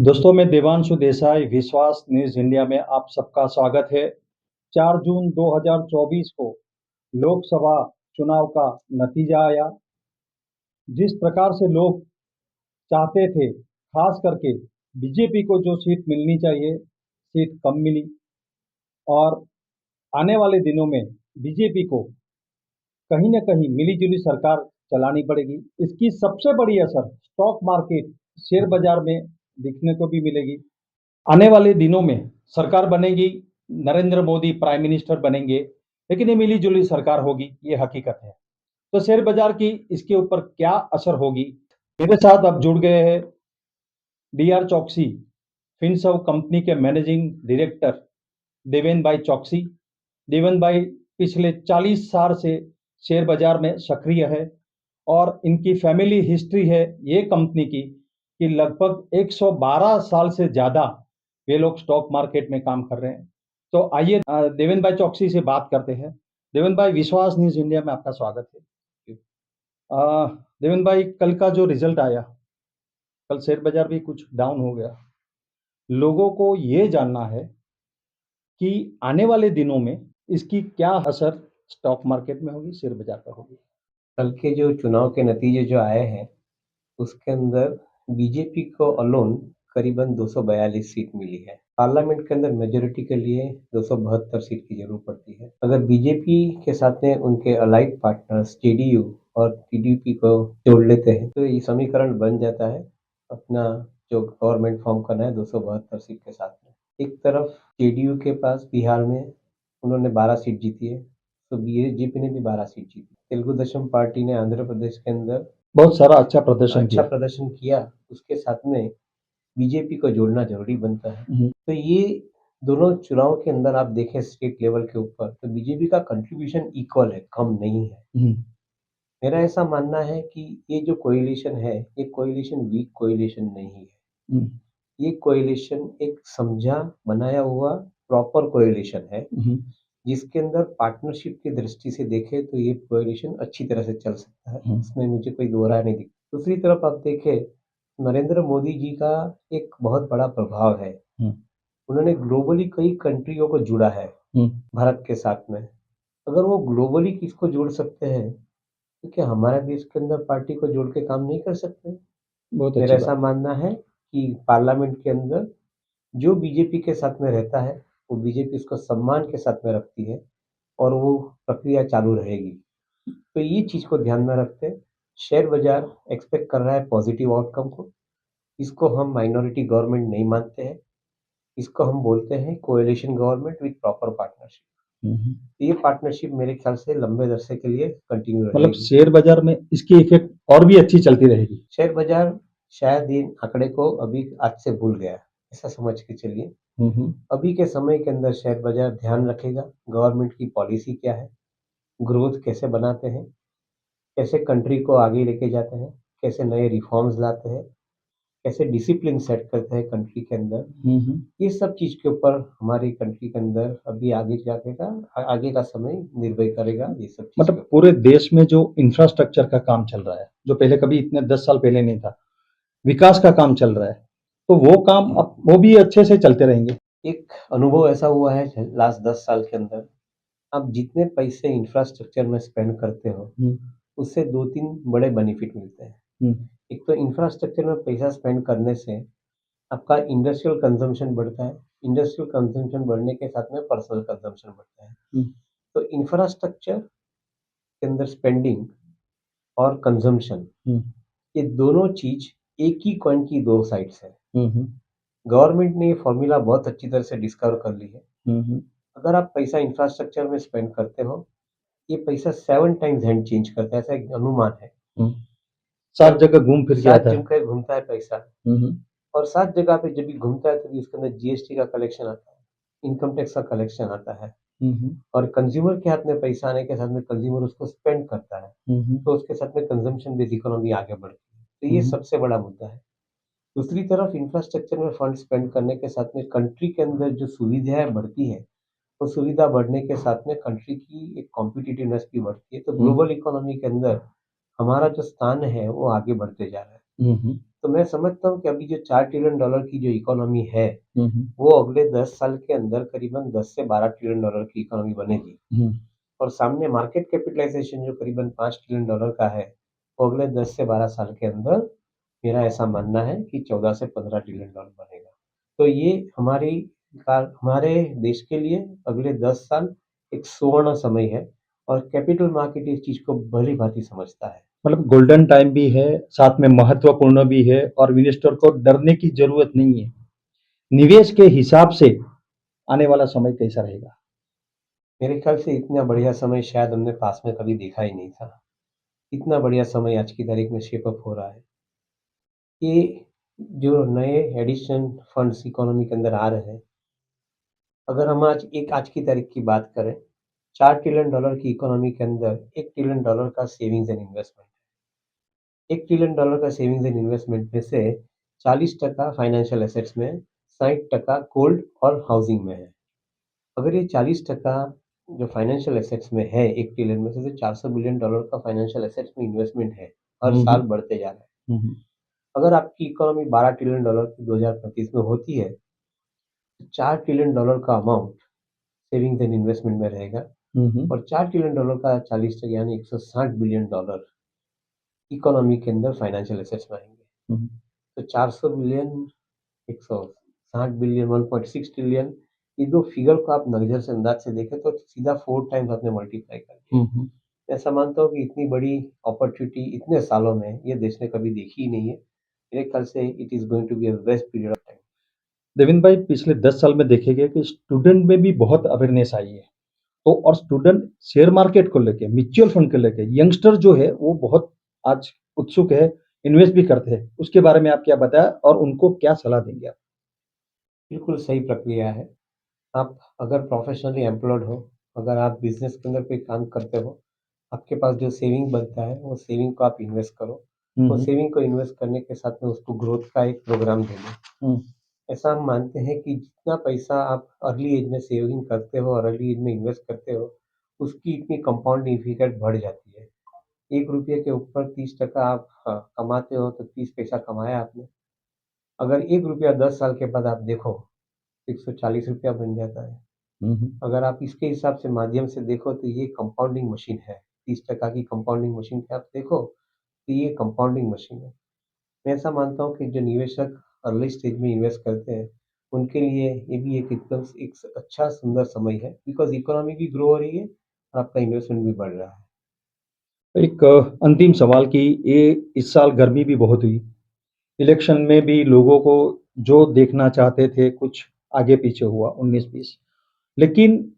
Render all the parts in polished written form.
दोस्तों, मैं देवांशु देसाई विश्वास न्यूज़ इंडिया में आप सबका स्वागत है। 4 जून 2024 को लोकसभा चुनाव का नतीजा आया। जिस प्रकार से लोग चाहते थे, खास करके बीजेपी को जो सीट मिलनी चाहिए, सीट कम मिली और आने वाले दिनों में बीजेपी को कहीं न कहीं मिली-जुली सरकार चलानी पड़ेगी। इसकी सबसे बड़ी असर स्टॉक मार्केट, शेयर बाज़ार में दिखने को भी मिलेगी। आने वाले दिनों में सरकार बनेगी, नरेंद्र मोदी प्राइम मिनिस्टर बनेंगे, लेकिन ये मिली-जुली सरकार होगी, ये हकीकत है। तो शेयर बाज़ार की इसके ऊपर क्या असर होगी? मेरे साथ अब जुड़ गए हैं डीआर चौकसी, फिनसर्व कंपनी के मैनेजिंग डायरेक्टर देवेन भाई चौकसी। देवेन भाई पिछले 40 साल से शेयर बाज़ार में सक्रिय है और इनकी फैमिली हिस्ट्री है ये कंपनी की कि लगभग 112 साल से ज़्यादा ये लोग स्टॉक मार्केट में काम कर रहे हैं। तो आइए देवेन भाई चौकसी से बात करते हैं। देवेन भाई, विश्वास न्यूज़ इंडिया में आपका स्वागत है। देवेन भाई, कल का जो रिजल्ट आया, कल शेयर बाज़ार भी कुछ डाउन हो गया। लोगों को ये जानना है कि आने वाले दिनों में इसकी क्या असर स्टॉक मार्केट में होगी, शेयर बाज़ार पर होगी? कल के जो चुनाव के नतीजे जो आए हैं, उसके अंदर बीजेपी को अलोन करीबन 242 सीट मिली है। पार्लियामेंट के अंदर मेजॉरिटी के लिए 272 सीट की जरूरत पड़ती है। अगर बीजेपी के साथ में उनके अलाइड पार्टनर्स जेडीयू और टीडीपी को जोड़ लेते हैं तो ये समीकरण बन जाता है अपना जो गवर्नमेंट फॉर्म करना है 272 सीट के साथ में। एक तरफ जेडीयू के पास बिहार में उन्होंने 12 सीट जीती है, तो बीजेपी ने भी 12 सीट जीती। तेलुगु देशम पार्टी ने आंध्र प्रदेश के अंदर बहुत सारा अच्छा प्रदर्शन किया। प्रदर्शन किया, उसके साथ में बीजेपी को जोड़ना जरूरी बनता है। हुँ, तो ये दोनों चुनाव के अंदर आप देखें स्टेट लेवल के ऊपर तो बीजेपी का कंट्रीब्यूशन इक्वल है, कम नहीं है। हुँ, मेरा ऐसा मानना है कि ये जो कोएलिशन है, ये कोएलिशन वीक कोएलिशन नहीं है। हुँ, ये कोएलिशन एक समझा बनाया हुआ प्रॉपर कोएलिशन है, हुँ, जिसके अंदर पार्टनरशिप की दृष्टि से देखें तो ये कोएलिशन अच्छी तरह से चल सकता है। हुँ, इसमें मुझे कोई दो राय नहीं दिखती। दूसरी तरफ आप देखें, नरेंद्र मोदी जी का एक बहुत बड़ा प्रभाव है। हुँ, उन्होंने ग्लोबली कई कंट्रियों को जुड़ा है हुँ, भारत के साथ में। अगर वो ग्लोबली किसको जोड़ सकते हैं, तो क्या हमारे देश के अंदर पार्टी को जोड़ के काम नहीं कर सकते? बहुत मेरा अच्छी ऐसा बात। मानना है कि पार्लियामेंट के अंदर जो बीजेपी के साथ में रहता है, वो बीजेपी उसको सम्मान के साथ में रखती है और वो प्रक्रिया चालू रहेगी। तो ये चीज़ को ध्यान में रखते हैं, शेयर बाज़ार एक्सपेक्ट कर रहा है पॉजिटिव आउटकम को। इसको हम माइनॉरिटी गवर्नमेंट नहीं मानते हैं, इसको हम बोलते हैं coalition government with proper partnership. हुँ, हुँ। ये पार्टनरशिप मेरे ख्याल से लंबे अरसे के लिए कंटिन्यू मतलब रहेगी। शेयर बाज़ार में इसकी इफ़ेक्ट और भी अच्छी चलती रहेगी। शेयर बाज़ार शायद इन आंकड़े को अभी आज से भूल गया है, ऐसा समझ के चलिए। हुँ, हुँ, अभी के समय के अंदर शेयर बाज़ार ध्यान रखेगा, गवर्नमेंट की पॉलिसी क्या है, ग्रोथ कैसे बनाते हैं, कैसे कंट्री को आगे लेके जाते हैं, कैसे नए रिफॉर्म्स लाते हैं, कैसे डिसिप्लिन सेट करते हैं कंट्री के अंदर। हुँ, हुँ। ये सब चीज़ के ऊपर हमारी कंट्री के अंदर अभी आगे का समय निर्भर करेगा ये सब चीज़ के मतलब ऊपर। पूरे देश में जो इंफ्रास्ट्रक्चर का काम चल रहा है, जो पहले कभी इतने 10 साल पहले नहीं था, विकास का काम चल रहा है, तो वो काम अब वो भी अच्छे से चलते रहेंगे। एक अनुभव ऐसा हुआ है लास्ट 10 साल के अंदर, आप जितने पैसे इंफ्रास्ट्रक्चर में स्पेंड करते हो, हुँ, उससे 2-3 बड़े बेनिफिट मिलते हैं। हुँ, एक तो इंफ्रास्ट्रक्चर में पैसा स्पेंड करने से आपका इंडस्ट्रियल कंज़म्पशन बढ़ता है। इंडस्ट्रियल कंज़म्पशन बढ़ने के साथ में पर्सनल कंज़म्पशन बढ़ता है। हुँ, तो इंफ्रास्ट्रक्चर के अंदर स्पेंडिंग और कंज़म्पशन, हुँ, ये दोनों चीज़ एक ही कॉइन की 2 साइड्स है। हुँ, हुँ, गवर्नमेंट ने ये फ़ॉर्मूला बहुत अच्छी तरह से डिस्कवर कर ली है। हुँ, हुँ, अगर आप पैसा इंफ्रास्ट्रक्चर में स्पेंड करते हो, ये पैसा 7 टाइम्स हैंड चेंज करता है, ऐसा एक अनुमान है। हुँ। 7 जब जगह घूम फिर के 7 आता है। जगह घूमता है पैसा हुँ, हुँ, और 7 जगह पे जब भी घूमता है तभी उसके अंदर जीएसटी का कलेक्शन आता है, इनकम टैक्स का कलेक्शन आता है हुँ, हुँ, और कंज़्यूमर के हाथ में पैसा आने के साथ में कंज़्यूमर उसको स्पेंड करता है, हुँ, हुँ, तो उसके साथ में कंज़म्पशन बेस्ड इकोनॉमी आगे बढ़ती है। तो ये हुँ, सबसे बड़ा मुद्दा है। दूसरी तरफ इंफ्रास्ट्रक्चर में फंड स्पेंड करने के साथ में कंट्री के अंदर जो सुविधाएँ बढ़ती है, तो सुविधा बढ़ने के साथ में कंट्री की एक कॉम्पिटिटिवनेस भी बढ़ती है, तो हुँ, ग्लोबल इकोनॉमी के अंदर हमारा जो स्थान है, वो आगे बढ़ते जा रहा है। हुँ, हुँ। तो मैं समझता हूँ कि अभी जो $4 ट्रिलियन की जो इकोनॉमी है, हम्म, वो अगले 10 साल के अंदर करीबन 10 से $12 ट्रिलियन की इकोनॉमी बनेगी। हम्म, और सामने मार्केट कैपिटलाइजेशन जो करीबन $5 ट्रिलियन का है, वो अगले 10 से 12 साल के अंदर मेरा ऐसा मानना है कि 14 से $15 ट्रिलियन बनेगा। तो ये हमारे देश के लिए अगले 10 साल एक सुवर्ण समय है और कैपिटल मार्केट इस चीज़ को भली-भांति समझता है। मतलब गोल्डन टाइम भी है, साथ में महत्वपूर्ण भी है और इन्वेस्टर को डरने की जरूरत नहीं है। निवेश के हिसाब से आने वाला समय कैसा रहेगा? मेरे ख्याल से इतना बढ़िया समय शायद हमने पास में कभी देखा ही नहीं था। इतना बढ़िया समय आज की तारीख में शेप अप हो रहा है। ये जो नए एडिशन फंड्स इकोनॉमी के अंदर आ रहे हैं, अगर हम आज की तारीख की बात करें, $4 ट्रिलियन की इकोनॉमी के अंदर $1 ट्रिलियन का सेविंग्स एंड इन्वेस्टमेंट है। $1 ट्रिलियन का सेविंग्स एंड इन्वेस्टमेंट में से 40% फाइनेंशियल एसेट्स में, 60% गोल्ड और हाउसिंग में है। अगर ये 40% जो फाइनेंशियल एसेट्स में है 1 ट्रिलियन में से $400 बिलियन का फाइनेंशियल एसेट्स में इन्वेस्टमेंट है, हर हम्म, साल बढ़ते जा रहा है। हम्म, अगर आपकी इकोनॉमी $12 ट्रिलियन की 2035 में होती है, तो $4 ट्रिलियन का अमाउंट सेविंग्स एंड इन्वेस्टमेंट में रहेगा हम्म, और $4 ट्रिलियन का 40% यानी $160 बिलियन इकोनॉमी के अंदर फाइनेंशियल एसेट्स में आएंगे। हम्म। तो 400 बिलियन, 160 बिलियन, 1.6 ट्रिलियन, ये दो फिगर को आप नजर से अंदाज से देखें तो सीधा 4 टाइम्स आपने मल्टीप्लाई कर दिया। मैं ऐसा मानता हूँ कि इतनी बड़ी अपॉर्चुनिटी इतने सालों में ये देश ने कभी देखी ही नहीं है। मेरे ख्याल से it is going to be a best period of time. Devendra भाई, पिछले 10 साल में देखेंगे कि स्टूडेंट में भी बहुत अवेयरनेस आई है। तो और स्टूडेंट शेयर मार्केट को लेके, म्यूचुअल फंड को लेके यंगस्टर जो है वो बहुत आज उत्सुक है, इन्वेस्ट भी करते हैं। उसके बारे में आप क्या बताया और उनको क्या सलाह देंगे आप? बिल्कुल सही प्रक्रिया है। आप अगर प्रोफेशनली एम्प्लॉयड हो, अगर आप बिजनेस के अंदर कोई काम करते हो, आपके पास जो सेविंग बनता है वो सेविंग को आप इन्वेस्ट करो। वो हम्म, सेविंग को इन्वेस्ट करने के साथ में उसको ग्रोथ का एक प्रोग्राम दे दो। हम्म, ऐसा हम मानते हैं कि जितना पैसा आप अर्ली एज में सेविंग करते हो और अर्ली एज में इन्वेस्ट करते हो, उसकी इतनी कंपाउंडिंग इफेक्ट बढ़ जाती है। ₹1 के ऊपर 30% आप कमाते हो तो 30 पैसा कमाया आपने। अगर ₹1 10 साल के बाद आप देखो, ₹140 बन जाता है। हम्म, अगर आप इसके हिसाब से माध्यम से देखो तो ये कंपाउंडिंग मशीन है। 30% की कंपाउंडिंग मशीन पे आप देखो, तो ये कंपाउंडिंग मशीन है। मैं ऐसा मानता हूँ कि जो निवेशक अर्ली स्टेज में इन्वेस्ट करते हैं, उनके लिए ये भी एक एकदम एक अच्छा सुंदर समय है बिकॉज़ इकोनॉमी भी ग्रो हो रही है और आपका इन्वेस्टमेंट भी बढ़ रहा है। एक अंतिम सवाल कि ये इस साल गर्मी भी बहुत हुई, इलेक्शन में भी लोगों को जो देखना चाहते थे कुछ आगे पीछे हुआ 19-20। लेकिन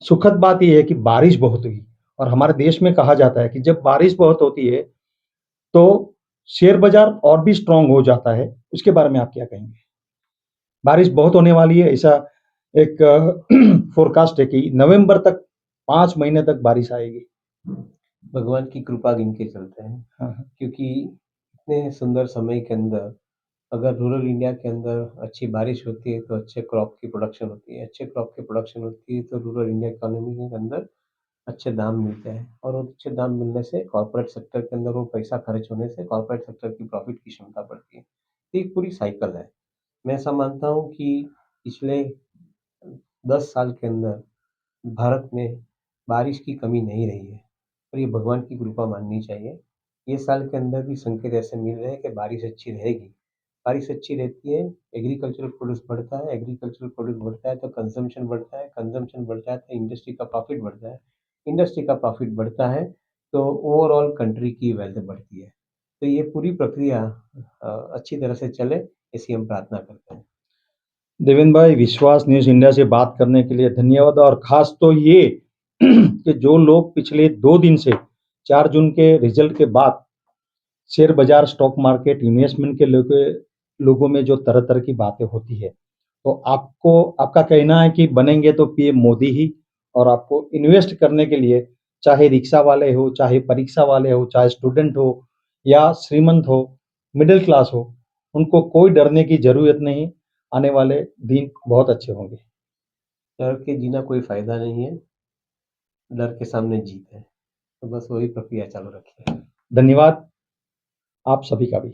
सुखद बात ये है कि बारिश बहुत हुई और हमारे देश में कहा जाता है कि जब बारिश बहुत होती है तो शेयर बाजार और भी स्ट्रांग हो जाता है। उसके बारे में आप क्या कहेंगे? बारिश बहुत होने वाली है, ऐसा एक फोरकास्ट है कि नवंबर तक 5 महीने तक बारिश आएगी। भगवान की कृपा गिन के चलते हैं हाँ, हाँ। क्योंकि इतने सुंदर समय के अंदर अगर रूरल इंडिया के अंदर अच्छी बारिश होती है तो अच्छे क्रॉप की प्रोडक्शन होती है। अच्छे क्रॉप की प्रोडक्शन होती है तो रूरल इंडिया इकोनॉमी के अंदर अच्छे दाम मिलते हैं और वो अच्छे दाम मिलने से कॉर्पोरेट सेक्टर के अंदर वो पैसा खर्च होने से कॉर्पोरेट सेक्टर की प्रॉफिट की क्षमता बढ़ती है। तो एक पूरी साइकिल है। मैं ऐसा मानता हूँ कि पिछले 10 साल के अंदर भारत में बारिश की कमी नहीं रही है और ये भगवान की कृपा माननी चाहिए। ये साल के अंदर भी संकेत ऐसे मिल रहे हैं कि बारिश अच्छी रहेगी। बारिश अच्छी रहती है, एग्रीकल्चरल प्रोड्यूस बढ़ता है, एग्रीकल्चरल प्रोड्यूस बढ़ता है तो कंज़म्पशन बढ़ता है, कंज़म्पशन बढ़ता है तो इंडस्ट्री का प्रॉफ़िट बढ़ता है, इंडस्ट्री का प्रॉफ़िट बढ़ता है तो ओवरऑल कंट्री की वेल्थ बढ़ती है। तो ये पूरी प्रक्रिया अच्छी तरह से चले, ऐसी हम प्रार्थना करते हैं। देवेंद्र भाई, विश्वास न्यूज़ इंडिया से बात करने के लिए धन्यवाद। और खास तो ये कि जो लोग पिछले 2 दिन से 4 जून के रिजल्ट के बाद शेयर बाजार, स्टॉक मार्केट, इन्वेस्टमेंट के लोगों में जो तरह तरह की बातें होती है, तो आपको आपका कहना है कि बनेंगे तो पीएम मोदी ही। और आपको इन्वेस्ट करने के लिए चाहे रिक्शा वाले हो, चाहे परीक्षा वाले हो, चाहे स्टूडेंट हो या श्रीमंत हो, मिडिल क्लास हो, उनको कोई डरने की जरूरत नहीं। आने वाले दिन बहुत अच्छे होंगे। डर के जीना कोई फ़ायदा नहीं है, डर के सामने जीत है। तो बस वही प्रक्रिया चालू रखिए। धन्यवाद आप सभी का भी।